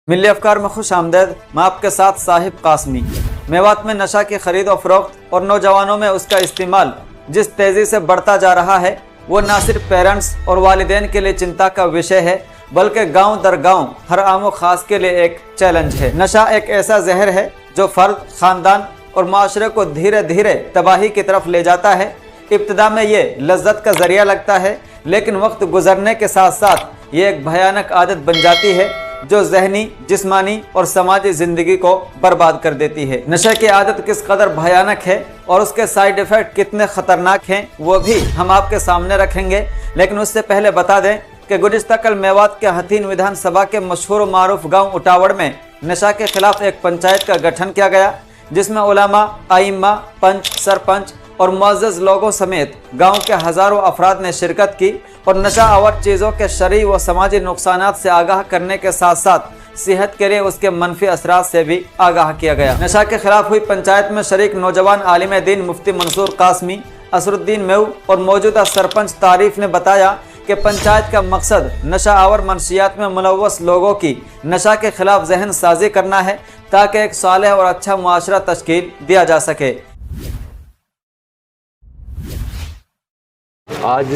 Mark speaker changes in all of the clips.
Speaker 1: मिली अफकार में खुश आमदेद। मैं आपके साथ साहिब कासमी। मेवात में नशा की खरीद और फरोख्त और नौजवानों में उसका इस्तेमाल जिस तेज़ी से बढ़ता जा रहा है वो न सिर्फ पेरेंट्स और वालिदैन के लिए चिंता का विषय है बल्कि गांव दर गांव हर आमो खास के लिए एक चैलेंज है। नशा एक ऐसा जहर है जो फर्द, खानदान और माशरे को धीरे धीरे तबाही की तरफ ले जाता है। इब्तिदा में ये लज्जत का जरिया लगता है लेकिन वक्त गुजरने के साथ साथ ये एक भयानक आदत बन जाती है जो जहनी, जिस्मानी और समाजी जिंदगी को बर्बाद कर देती है। नशे की आदत किस कदर भयानक है और उसके साइड इफ़ेक्ट कितने ख़तरनाक हैं वो भी हम आपके सामने रखेंगे, लेकिन उससे पहले बता दें कि गुज़िश्ता कल मेवात के हथीन विधानसभा के मशहूर व मारूफ गाँव उटावड़ में नशा के खिलाफ एक पंचायत का गठन किया गया जिसमें उलमा, आइम्मा, पंच, सरपंच और मुअज़्ज़ज़ लोगों समेत गांव के हज़ारों अफराद ने शिरकत की और नशा आवर चीज़ों के शरई व समाजी नुकसानात से आगाह करने के साथ साथ सेहत के लिए उसके मनफी असरात से भी आगाह किया गया। नशा के खिलाफ हुई पंचायत में शरीक नौजवान आलिम दीन मुफ्ती मंसूर कासमी, असरुद्दीन मेव और मौजूदा सरपंच तारीफ ने बताया कि पंचायत का मकसद नशा आवर मनशियात में मुलव्वस लोगों की नशा के खिलाफ जहन साजी करना है ताकि एक सालेह और अच्छा मुआशरा तश्कील दिया जा सके।
Speaker 2: आज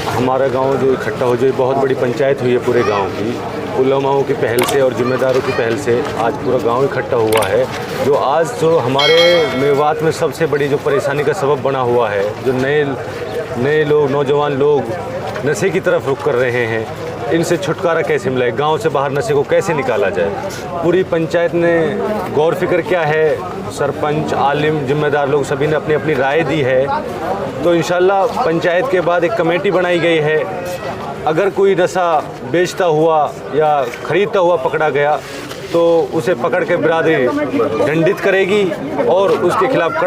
Speaker 2: हमारा गांव जो इकट्ठा हो जो बहुत बड़ी पंचायत हुई है पूरे गांव की, उलमाओं की पहल से और जिम्मेदारों की पहल से आज पूरा गांव इकट्ठा हुआ है। जो आज जो हमारे मेवात में सबसे बड़ी जो परेशानी का सबब बना हुआ है, जो नए लोग, नौजवान लोग नशे की तरफ रुख कर रहे हैं, इनसे छुटकारा कैसे मिले, गांव से बाहर नशे को कैसे निकाला जाए। पूरी पंचायत ने गौर फिक्र किया है, सरपंच, आलिम, जिम्मेदार लोग सभी ने अपनी अपनी राय दी है। तो इंशाल्लाह पंचायत के बाद एक कमेटी बनाई गई है। अगर कोई नशा बेचता हुआ या ख़रीदता हुआ पकड़ा गया तो उसे पकड़ के बिरादरी दंडित करेगी और उसके खिलाफ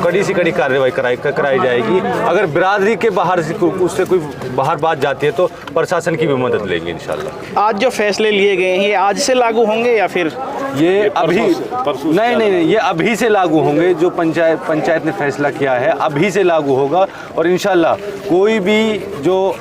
Speaker 2: कड़ी से कड़ी कार्रवाई कराई जाएगी। अगर बिरादरी के बाहर उससे कोई बाहर बात जाती है तो प्रशासन की भी मदद लेंगे इंशाल्लाह।
Speaker 3: आज जो फैसले लिए गए हैं ये आज से लागू होंगे या फिर
Speaker 2: ये अभी नहीं, ये अभी से लागू होंगे। जो पंचायत ने फैसला किया है अभी से लागू होगा और इंशाल्लाह कोई भी जो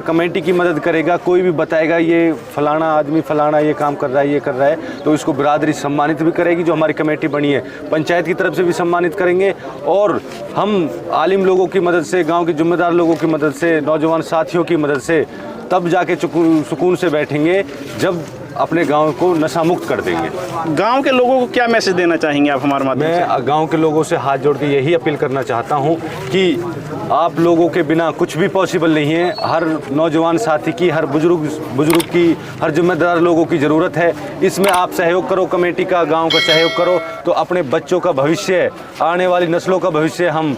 Speaker 2: कमेटी की मदद करेगा, कोई भी बताएगा ये फलाना आदमी फलाना ये काम कर रहा है, ये कर रहा है, तो इसको बिरादरी सम्मानित भी करेगी। जो हमारी कमेटी बनी है पंचायत की तरफ से भी सम्मानित करेंगे और हम आलिम लोगों की मदद से, गांव के जिम्मेदार लोगों की मदद से, नौजवान साथियों की मदद से तब जाके सुकून से बैठेंगे जब अपने गांव को नशा मुक्त कर देंगे।
Speaker 3: गांव के लोगों को क्या मैसेज देना चाहेंगे आप हमारे माध्यम से?
Speaker 2: मैं गांव के लोगों से हाथ जोड़ के यही अपील करना चाहता हूं कि आप लोगों के बिना कुछ भी पॉसिबल नहीं है। हर नौजवान साथी की, हर बुजुर्ग की, हर जिम्मेदार लोगों की ज़रूरत है। इसमें आप सहयोग करो, कमेटी का, गांव का सहयोग करो तो अपने बच्चों का भविष्य, आने वाली नस्लों का भविष्य हम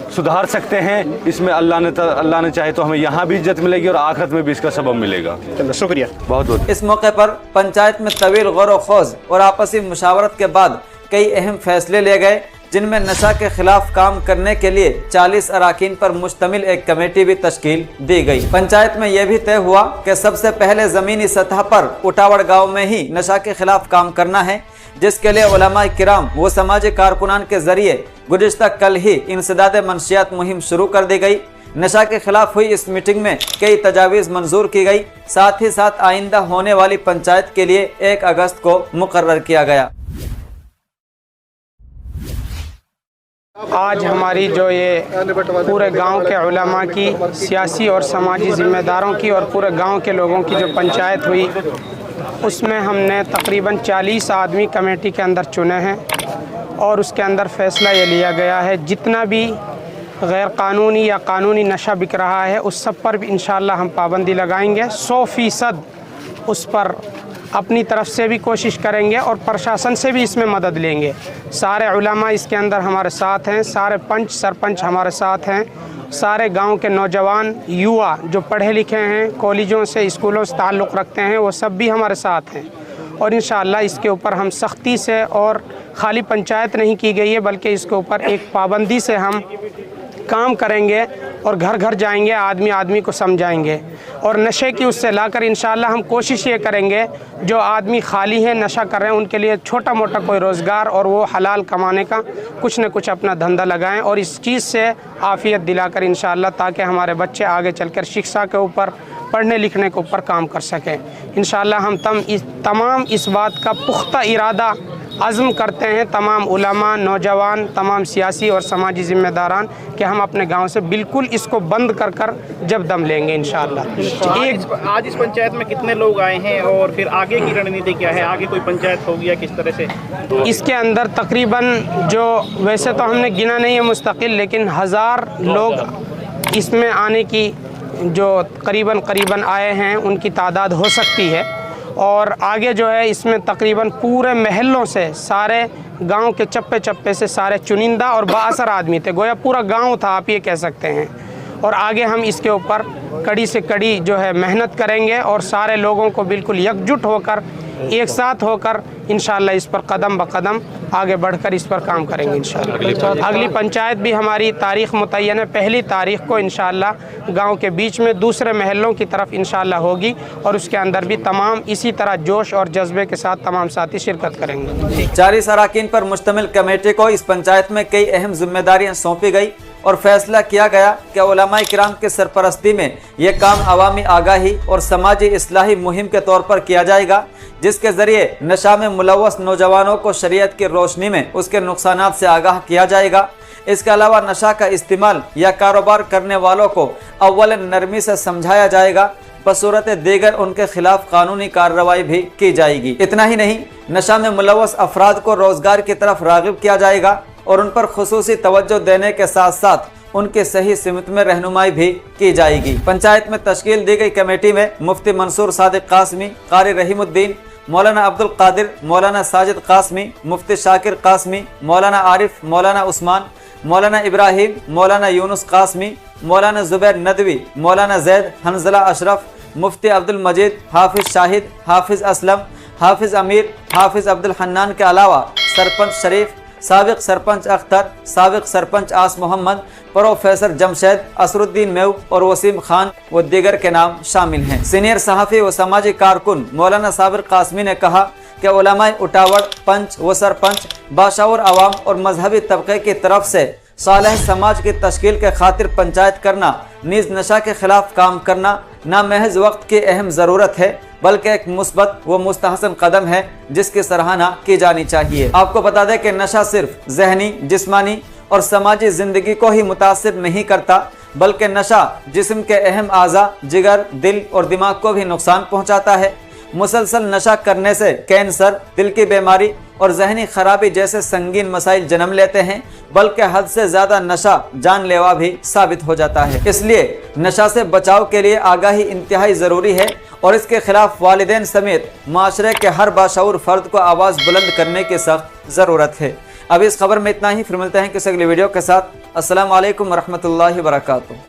Speaker 2: सुधार सकते हैं। इसमें अल्लाह ने चाहे तो हमें यहाँ भी इज्जत मिलेगी और आखिरत में भी इसका सबब मिलेगा।
Speaker 3: शुक्रिया
Speaker 1: बहुत बहुत। इस मौके पर पंचायत में तवील गौर व खोज और आपसी मुशावरत के बाद कई अहम फैसले लिए गए जिनमें नशा के खिलाफ काम करने के लिए 40 अराकीन पर मुश्तमिल एक कमेटी भी तश्कील दी गई। पंचायत में यह भी तय हुआ कि सबसे पहले ज़मीनी सतह पर उटावड़ गाँव में ही नशा के खिलाफ काम करना है, जिसके लिए उलमाए किराम व समाजी कारकुनान के जरिए गुज़िश्ता कल ही इंसदाद मनशियात मुहिम शुरू कर दी गई। नशा के खिलाफ हुई इस मीटिंग में कई तजावीज़ मंजूर की गई। साथ ही साथ आइंदा होने वाली पंचायत के लिए 1 अगस्त को मुकर्रर किया गया।
Speaker 4: आज हमारी जो ये पूरे गांव के उलमा की, सियासी और समाजी ज़िम्मेदारों की और पूरे गांव के लोगों की जो पंचायत हुई उसमें हमने तकरीबन 40 आदमी कमेटी के अंदर चुने हैं और उसके अंदर फ़ैसला ये लिया गया है जितना भी गैर कानूनी या कानूनी नशा बिक रहा है उस सब पर भी इंशाअल्लाह हम पाबंदी लगाएंगे। 100% उस पर अपनी तरफ से भी कोशिश करेंगे और प्रशासन से भी इसमें मदद लेंगे। सारे उलमा इसके अंदर हमारे साथ हैं, सारे पंच, सरपंच हमारे साथ हैं, सारे गांव के नौजवान, युवा जो पढ़े लिखे हैं, कॉलेजों से, स्कूलों से ताल्लुक़ रखते हैं, वो सब भी हमारे साथ हैं और इंशाअल्लाह इसके ऊपर हम सख्ती से, और खाली पंचायत नहीं की गई है बल्कि इसके ऊपर एक पाबंदी से हम काम करेंगे और घर घर जाएंगे, आदमी आदमी को समझाएंगे और नशे की उससे लाकर इंशाअल्लाह हम कोशिश ये करेंगे जो आदमी खाली हैं, नशा कर रहे हैं, उनके लिए छोटा मोटा कोई रोज़गार और वो हलाल कमाने का कुछ न कुछ अपना धंधा लगाएं और इस चीज़ से आफ़ियत दिलाकर इंशाअल्लाह, ताकि हमारे बच्चे आगे चलकर शिक्षा के ऊपर, पढ़ने लिखने के ऊपर काम कर सकें। इंशाअल्लाह हम तमाम इस बात का पुख्ता इरादा अज़्म करते हैं, तमाम उलमा, नौजवान, तमाम सियासी और समाजी ज़िम्मेदारान, कि हम अपने गांव से बिल्कुल इसको बंद कर जब दम लेंगे इंशाअल्लाह।
Speaker 3: आज इस पंचायत में कितने लोग आए हैं और फिर आगे की रणनीति क्या है? आगे कोई पंचायत होगी या किस तरह से?
Speaker 4: इसके अंदर तकरीबन जो वैसे तो हमने गिना नहीं है मुस्तकिल, लेकिन 1000 लोग इसमें आने की जो करीबन आए हैं उनकी तादाद हो सकती है। और आगे जो है इसमें तकरीबन पूरे महलों से, सारे गांव के चप्पे चप्पे से सारे चुनिंदा और बाअसर आदमी थे, गोया पूरा गांव था, आप ये कह सकते हैं। और आगे हम इसके ऊपर कड़ी से कड़ी जो है मेहनत करेंगे और सारे लोगों को बिल्कुल एकजुट होकर, एक साथ होकर इंशाअल्लाह इस पर कदम ब कदम आगे बढ़कर इस पर काम करेंगे इंशाअल्लाह। अगली पंचायत भी हमारी तारीख़ मुतय्यन है, 1 तारीख़ को इंशाअल्लाह गांव के बीच में दूसरे महलों की तरफ इंशाअल्लाह होगी और उसके अंदर भी तमाम इसी तरह जोश और जज्बे के साथ तमाम साथी शिरकत करेंगे।
Speaker 1: 40 अरकान पर मुश्तमिल कमेटी को इस पंचायत में कई अहम जिम्मेदारियाँ सौंपी गई और फैसला किया गया कि उलमा किराम की सरपरस्ती में यह काम अवामी आगाही और समाजी इस्लाही मुहिम के तौर पर किया जाएगा, जिसके ज़रिए नशा में मुलव्वस नौजवानों को शरीयत की रोशनी में उसके नुकसानात से आगाह किया जाएगा। इसके अलावा नशा का इस्तेमाल या कारोबार करने वालों को अव्वल नरमी से समझाया जाएगा, बसूरत दीगर उनके खिलाफ कानूनी कार्रवाई भी की जाएगी। इतना ही नहीं, नशा में मुलव्वस अफराद को रोजगार की तरफ राग़िब किया जाएगा और उन पर खुसूसी तवज्जो देने के साथ साथ उनके सही सिमत में रहनुमाई भी की जाएगी। पंचायत में तश्कील दी गई कमेटी में मुफ्ती मंसूर सादिक कासमी, कारी रहीमुद्दीन, मौलाना अब्दुल कादिर, मौलाना साजिद कासमी, मुफ्ती शाकिर कासमी, मौलाना आरिफ, मौलाना उस्मान, मौलाना इब्राहिम, मौलाना यूनुस कासमी, मौलाना जुबैर नदवी, मौलाना जैद, हंजला अशरफ, मुफ्ती अब्दुल मजीद, हाफिज शाहिद, हाफिज असलम, हाफिज अमीर, हाफिज अब्दुल हन्नान के अलावा सरपंच शरीफ, साबिक सरपंच अख्तर, साबिक सरपंच आस मोहम्मद, प्रोफेसर जमशेद, असरुद्दीन मेव और वसीम खान व दीगर के नाम शामिल हैं। सीनियर सहाफ़ी व समाजी कारकुन मौलाना साबिर कासमी ने कहा कि उलमाए उठावड़, पंच व सरपंच बाशऊर अवाम और मजहबी तबके की तरफ से सालेह समाज की तश्कील के खातिर पंचायत करना, नीज नशा के खिलाफ काम करना ना महज वक्त की अहम ज़रूरत है बल्कि एक मुस्बत व मुस्तहसन कदम है जिसकी सराहना की जानी चाहिए। आपको बता दें कि नशा सिर्फ जहनी, जिस्मानी और समाजी ज़िंदगी को ही मुतासिर नहीं करता बल्कि नशा जिस्म के अहम आज़ा, जिगर, दिल और दिमाग को भी नुकसान पहुँचाता है। मुसलसल नशा करने से कैंसर, दिल की बीमारी और जहनी खराबी जैसे संगीन मसाइल जन्म लेते हैं, बल्कि हद से ज़्यादा नशा जानलेवा भी साबित हो जाता है। इसलिए नशा से बचाव के लिए आगाही इंतहाई ज़रूरी है और इसके खिलाफ वालिदैन समेत माशरे के हर बाशऊर फ़र्द को आवाज़ बुलंद करने की सख्त ज़रूरत है। अब इस खबर में इतना ही, फिर मिलते हैं किसी अगली वीडियो के साथ। अस्सलाम वालेकुम रहमतुल्लाहि व बरकातुहू।